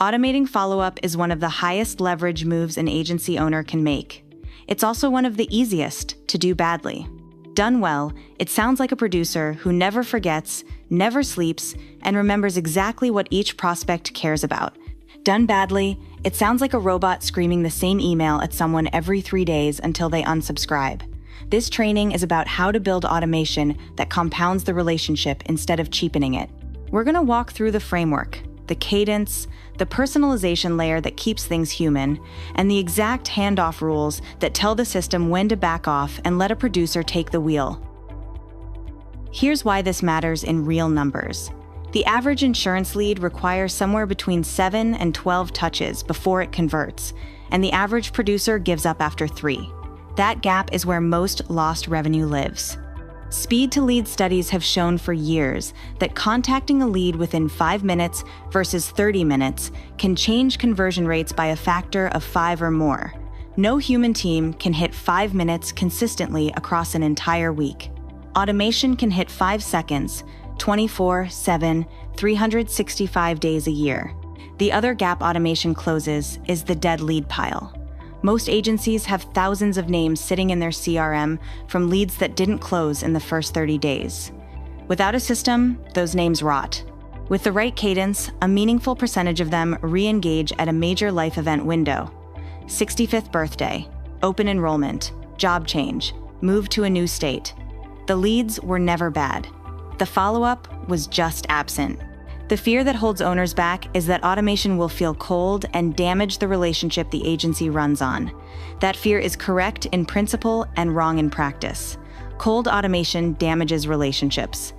Automating follow-up is one of the highest leverage moves an agency owner can make. It's also one of the easiest to do badly. Done well, it sounds like a producer who never forgets, never sleeps, and remembers exactly what each prospect cares about. Done badly, it sounds like a robot screaming the same email at someone every 3 days until they unsubscribe. This training is about how to build automation that compounds the relationship instead of cheapening it. We're going to walk through the framework, the cadence, the personalization layer that keeps things human, and the exact handoff rules that tell the system when to back off and let a producer take the wheel. Here's why this matters in real numbers. The average insurance lead requires somewhere between 7 and 12 touches before it converts, and the average producer gives up after 3. That gap is where most lost revenue lives. Speed-to-lead studies have shown for years that contacting a lead within 5 minutes versus 30 minutes can change conversion rates by a factor of 5 or more. No human team can hit 5 minutes consistently across an entire week. Automation can hit 5 seconds, 24/7, 365 days a year. The other gap automation closes is the dead lead pile. Most agencies have thousands of names sitting in their CRM from leads that didn't close in the first 30 days. Without a system, those names rot. With the right cadence, a meaningful percentage of them re-engage at a major life event window. 65th birthday, open enrollment, job change, move to a new state. The leads were never bad. The follow-up was just absent. The fear that holds owners back is that automation will feel cold and damage the relationship the agency runs on. That fear is correct in principle and wrong in practice. Cold automation damages relationships.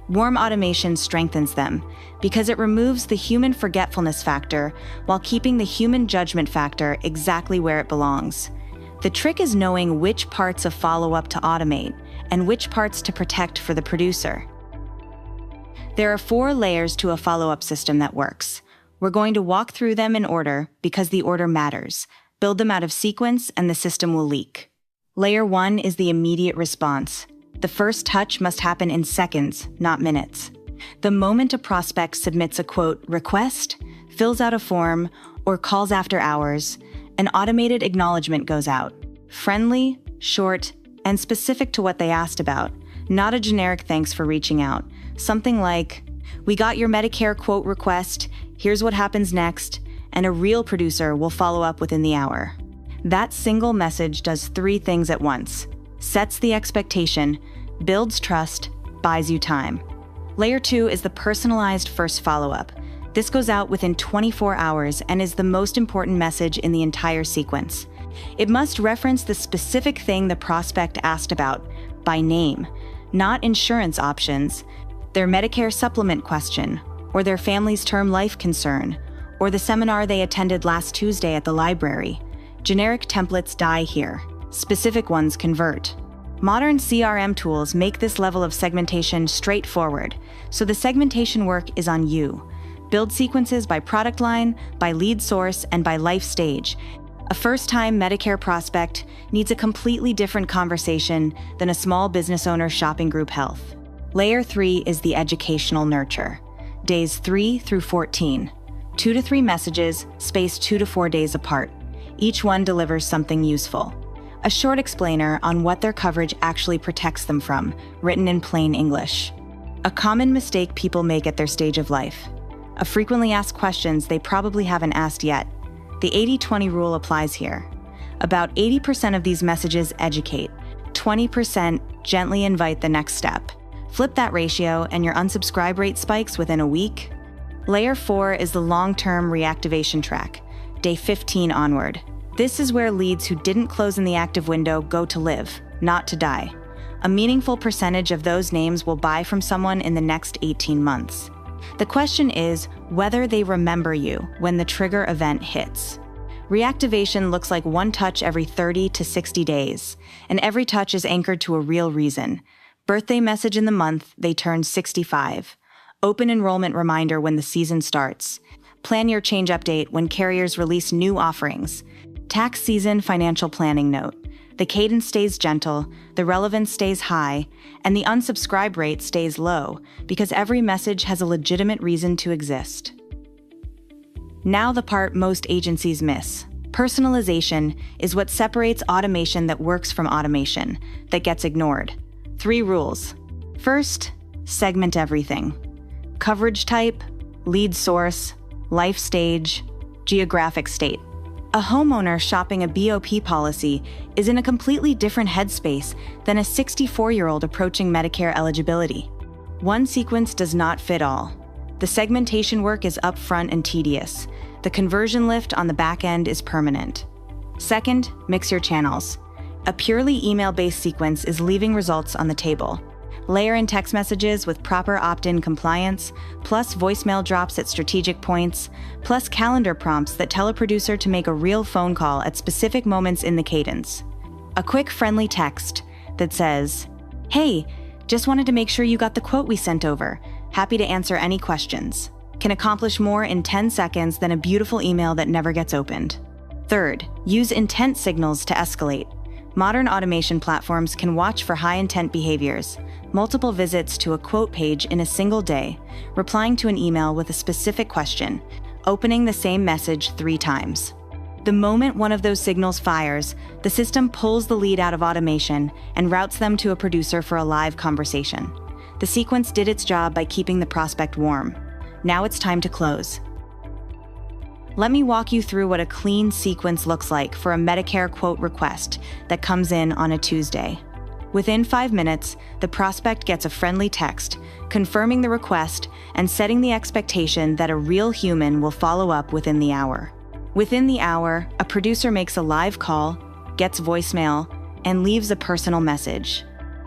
Warm automation strengthens them because it removes the human forgetfulness factor while keeping the human judgment factor exactly where it belongs. The trick is knowing which parts of follow-up to automate and which parts to protect for the producer. There are 4 layers to a follow-up system that works. We're going to walk through them in order because the order matters. Build them out of sequence and the system will leak. Layer 1 is the immediate response. The first touch must happen in seconds, not minutes. The moment a prospect submits a quote request, fills out a form, or calls after hours, an automated acknowledgement goes out. Friendly, short, and specific to what they asked about, not a generic thanks for reaching out. Something like, "We got your Medicare quote request, here's what happens next," and a real producer will follow up within the hour. That single message does 3 things at once: sets the expectation, builds trust, buys you time. Layer 2 is the personalized first follow-up. This goes out within 24 hours and is the most important message in the entire sequence. It must reference the specific thing the prospect asked about, by name, not insurance options, their Medicare supplement question, or their family's term life concern, or the seminar they attended last Tuesday at the library. Generic templates die here. Specific ones convert. Modern CRM tools make this level of segmentation straightforward, so the segmentation work is on you. Build sequences by product line, by lead source, and by life stage. A first-time Medicare prospect needs a completely different conversation than a small business owner shopping group health. Layer 3 is the educational nurture. Days 3 through 14. 2 to 3 messages, spaced 2 to 4 days apart. Each one delivers something useful. A short explainer on what their coverage actually protects them from, written in plain English. A common mistake people make at their stage of life. A frequently asked questions they probably haven't asked yet. The 80-20 rule applies here. About 80% of these messages educate. 20% gently invite the next step. Flip that ratio and your unsubscribe rate spikes within a week. Layer 4 is the long-term reactivation track, day 15 onward. This is where leads who didn't close in the active window go to live, not to die. A meaningful percentage of those names will buy from someone in the next 18 months. The question is whether they remember you when the trigger event hits. Reactivation looks like one touch every 30 to 60 days, and every touch is anchored to a real reason. Birthday message in the month they turned 65. Open enrollment reminder when the season starts. Plan your change update when carriers release new offerings. Tax season financial planning note. The cadence stays gentle, the relevance stays high, and the unsubscribe rate stays low because every message has a legitimate reason to exist. Now the part most agencies miss. Personalization is what separates automation that works from automation that gets ignored. 3 rules. First, segment everything. Coverage type, lead source, life stage, geographic state. A homeowner shopping a BOP policy is in a completely different headspace than a 64-year-old approaching Medicare eligibility. One sequence does not fit all. The segmentation work is upfront and tedious. The conversion lift on the back end is permanent. Second, mix your channels. A purely email-based sequence is leaving results on the table. Layer in text messages with proper opt-in compliance, plus voicemail drops at strategic points, plus calendar prompts that tell a producer to make a real phone call at specific moments in the cadence. A quick friendly text that says, "Hey, just wanted to make sure you got the quote we sent over. Happy to answer any questions," can accomplish more in 10 seconds than a beautiful email that never gets opened. Third, use intent signals to escalate. Modern automation platforms can watch for high-intent behaviors, multiple visits to a quote page in a single day, replying to an email with a specific question, opening the same message 3 times. The moment one of those signals fires, the system pulls the lead out of automation and routes them to a producer for a live conversation. The sequence did its job by keeping the prospect warm. Now it's time to close. Let me walk you through what a clean sequence looks like for a Medicare quote request that comes in on a Tuesday. Within 5 minutes, the prospect gets a friendly text confirming the request and setting the expectation that a real human will follow up within the hour. Within the hour, a producer makes a live call, gets voicemail, and leaves a personal message.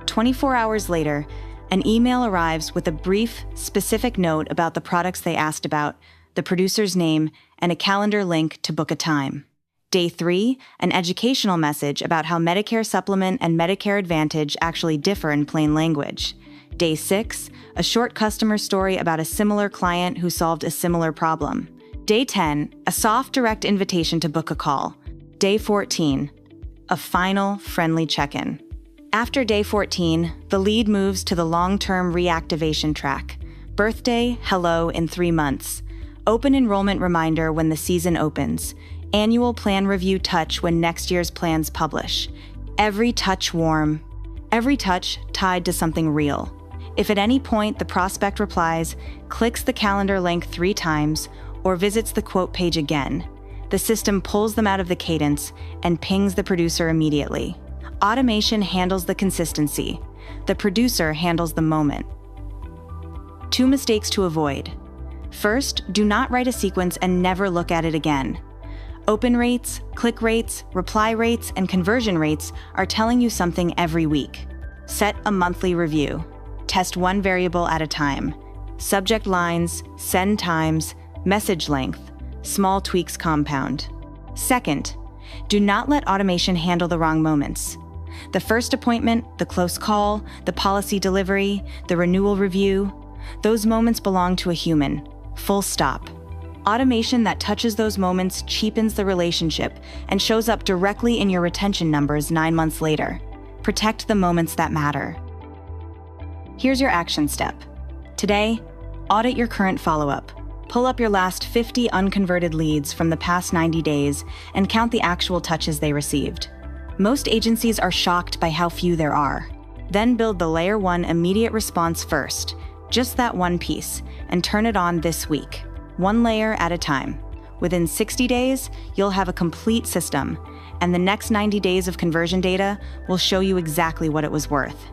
24 hours later, an email arrives with a brief, specific note about the products they asked about, the producer's name, and a calendar link to book a time. Day 3, an educational message about how Medicare Supplement and Medicare Advantage actually differ in plain language. Day 6, a short customer story about a similar client who solved a similar problem. Day 10, a soft, direct invitation to book a call. Day 14, a final, friendly check-in. After day 14, the lead moves to the long-term reactivation track. Birthday, hello in 3 months. Open enrollment reminder when the season opens. Annual plan review touch when next year's plans publish. Every touch warm. Every touch tied to something real. If at any point the prospect replies, clicks the calendar link 3 times, or visits the quote page again, the system pulls them out of the cadence and pings the producer immediately. Automation handles the consistency. The producer handles the moment. 2 mistakes to avoid. First, do not write a sequence and never look at it again. Open rates, click rates, reply rates, and conversion rates are telling you something every week. Set a monthly review. Test 1 variable at a time. Subject lines, send times, message length, small tweaks compound. Second, do not let automation handle the wrong moments. The first appointment, the close call, the policy delivery, the renewal review, those moments belong to a human. Full stop. Automation that touches those moments cheapens the relationship and shows up directly in your retention numbers 9 months later. Protect the moments that matter. Here's your action step. Today, audit your current follow-up. Pull up your last 50 unconverted leads from the past 90 days and count the actual touches they received. Most agencies are shocked by how few there are. Then build the Layer 1 immediate response first, just that one piece, and turn it on this week, 1 layer at a time. Within 60 days, you'll have a complete system, and the next 90 days of conversion data will show you exactly what it was worth.